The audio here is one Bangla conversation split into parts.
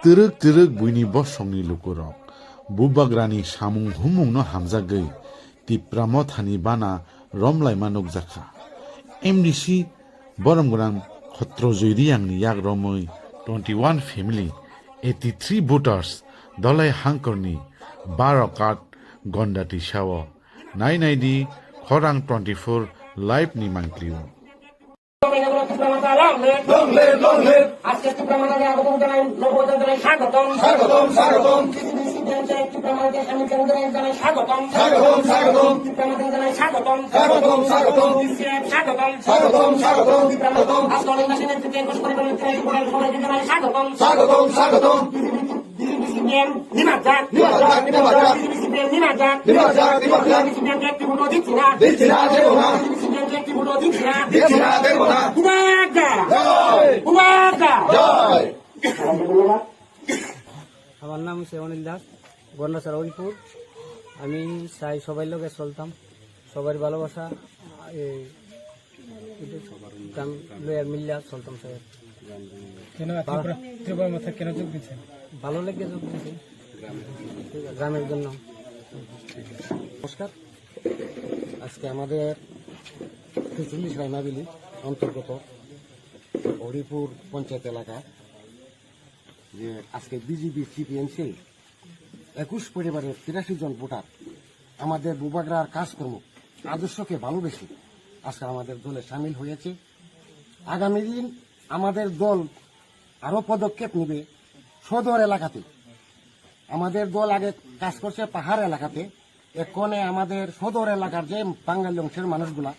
Teruk teruk buini bosongni lukurok. Bubagrani samung humung no hamjagoi. Tipramo thani bana romlaima nukjaka. MDC Boromgrang Khotro Joiriyangni yak romoi 21 family 83 voters dolai hangkorni 12 card gondati shawo. Naidi Khorang 24 live ni mangkliwo. আজকে সুপ্রমাণকে আগত জানাই নবজাতকে স্বাগতম স্বাগতম স্বাগতম সুপ্রমাণকে জানাই স্বাগতম স্বাগতম স্বাগতম সুপ্রমাণকে জানাই স্বাগতম স্বাগতম স্বাগতম স্বাগতম স্বাগতম স্বাগতম সুপ্রমাণকে আসলে মেশিনের থেকে কোর্স পরিবারের থেকে সবাইকে জানাই স্বাগতম স্বাগতম স্বাগতম নিমাজাক নিমাজাক নিমাজাক নিমাজাক নিমাজাক নিমাজাক সিদ্ধান্ত একটি ভোট দিচ্ছি না দিচ্ছি না দেব না সিদ্ধান্ত একটি ভোট দিচ্ছি না দিচ্ছি না দেব না উমাগা জয় উমাগা জয়। আমার নাম অনিল দাস, গন্ডাছড়া হরিপুর। আমি চাই সবাই লোকে চলতাম, সবার ভালোবাসা গান লয়ার মিল্লা চলতাম। কেন যোগ দিচ্ছেন? ভালো লেগে যোগ দিচ্ছি গ্রামের জন্য। নমস্কার। আজকে আমাদের ৪৩ রাইমাবিলি অন্তর্গত হরিপুর পঞ্চায়েত এলাকা যে আজকে বিজেপি সিপিএমসি ২১ পরিবারের ৮৩ জন ভোটার আমাদের বুবাগ্রার কাজকর্ম আদর্শকে ভালোবেসে আজকে আমাদের দলে সামিল হয়েছে। আগামী দিন আমাদের দল আরো পদক্ষেপ নেবে সদর এলাকাতে। আমাদের দল আগে কাজ করছে পাহাড় এলাকাতে, এখানে আমাদের সদর এলাকার যে বাঙালি অংশের মানুষগুলা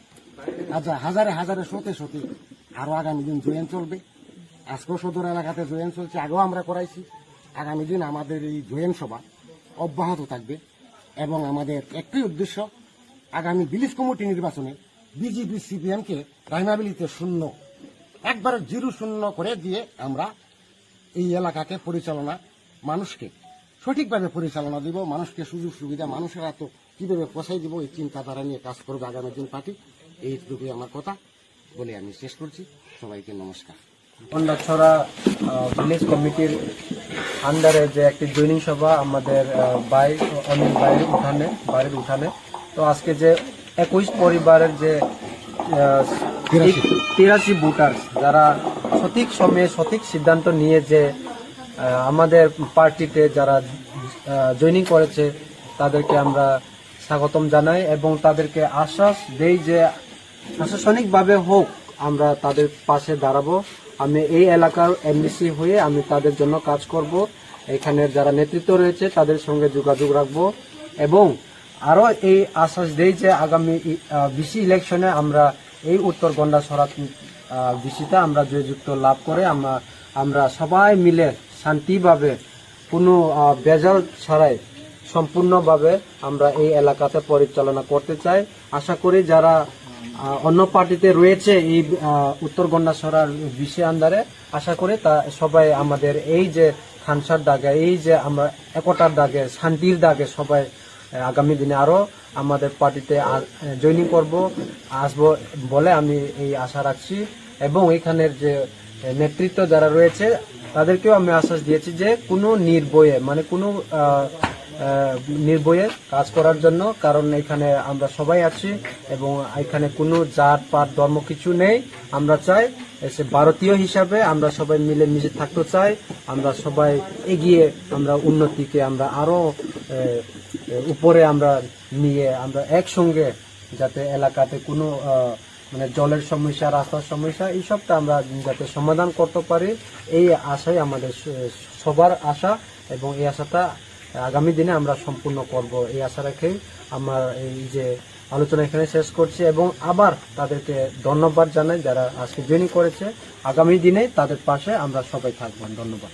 হাজারে হাজারে শতে শতে আরো আগামী দিন জয়েন চলবে। আজকেও সদর এলাকাতে জয়েন চলছে, আগেও আমরা করাইছি। আগামী দিন আমাদের এই জয়েন সভা অব্যাহত থাকবে এবং আমাদের একটাই উদ্দেশ্য, আগামী ভিলেজ কমিটি নির্বাচনে বিজেপি সিপিএমকে রাইমাবিলিতে শূন্য, একবারে 0-0 করে দিয়ে আমরা এই এলাকাকে পরিচালনা, মানুষকে সঠিকভাবে পরিচালনা দিব, মানুষকে সুযোগ সুবিধা, মানুষেরা তো কিভাবে পোষাই দিব, এই চিন্তাধারা নিয়ে কাজ করবে আগামী দিন পার্টি। এইটুকুই আমার কথা বলে আমি শেষ করছি। সবাইকে নমস্কার। গন্ডাছড়া ভিলেজ কমিটির আন্ডারে যে একটি জয়নিং সভা আমাদের অনিল বাড়ির উঠানে। তো আজকে যে 21 পরিবারের যে 83 ভোটার যারা সঠিক সময়ে সঠিক সিদ্ধান্ত নিয়ে যে আমাদের পার্টিতে যারা জয়নিং করেছে তাদেরকে আমরা স্বাগতম জানাই এবং তাদেরকে আশ্বাস দেই যে প্রশাসনিকভাবে হোক আমরা তাদের পাশে দাঁড়াবো। আমি এই এলাকার এমডিসি হয়ে আমি তাদের জন্য কাজ করব। এখানের যারা নেতৃত্ব রয়েছে তাদের সঙ্গে যোগাযোগ রাখবো এবং আরো এই আশ্বাস দেই যে আগামী বিসি ইলেকশনে আমরা এই উত্তর গন্ডাছড়া বিসিতে আমরা জয়যুক্ত লাভ করে আমরা সবাই মিলে শান্তিভাবে কোনো বেজাল ছাড়াই সম্পূর্ণভাবে আমরা এই এলাকাতে পরিচালনা করতে চাই। আশা করি যারা অন্য পার্টিতে রয়েছে এই উত্তর গন্ডাছড়ার বিসি আন্ডারে, আশা করি তা সবাই আমাদের এই যে খানসার দাগে, এই যে আমরা একতার দাগে, শান্তির দাগে সবাই আগামী দিনে আরো আমাদের পার্টিতে জয়েনিং আসবো বলে আমি এই আশা রাখছি এবং এখানের যে নেতৃত্ব যারা রয়েছে তাদেরকেও আমি আশ্বাস দিয়েছি যে কোনো নির্ভয়ে কাজ করার জন্য, কারণ এখানে আমরা সবাই আছি এবং এখানে কোনো জাত পাত ধর্ম কিছু নেই। আমরা চাই ভারতীয় হিসাবে আমরা সবাই মিলে মিশে থাকতে চাই। আমরা সবাই এগিয়ে আমরা উন্নতিকে আমরা আরো উপরে আমরা নিয়ে আমরা একসঙ্গে যাতে এলাকাতে কোনো জলের সমস্যা, রাস্তার সমস্যা এইসবটা আমরা যাতে সমাধান করতে পারি, এই আশাই আমাদের সবার আশা এবং এই আশাটা আগামী দিনে আমরা সম্পূর্ণ করব। এই আশা রেখেই আমার এই যে আলোচনা এখানে শেষ করছি এবং আবার তাদেরকে ধন্যবাদ জানাই যারা আজকে জয়েনিং করেছে। আগামী দিনে তাদের পাশে আমরা সবাই থাকবো। ধন্যবাদ।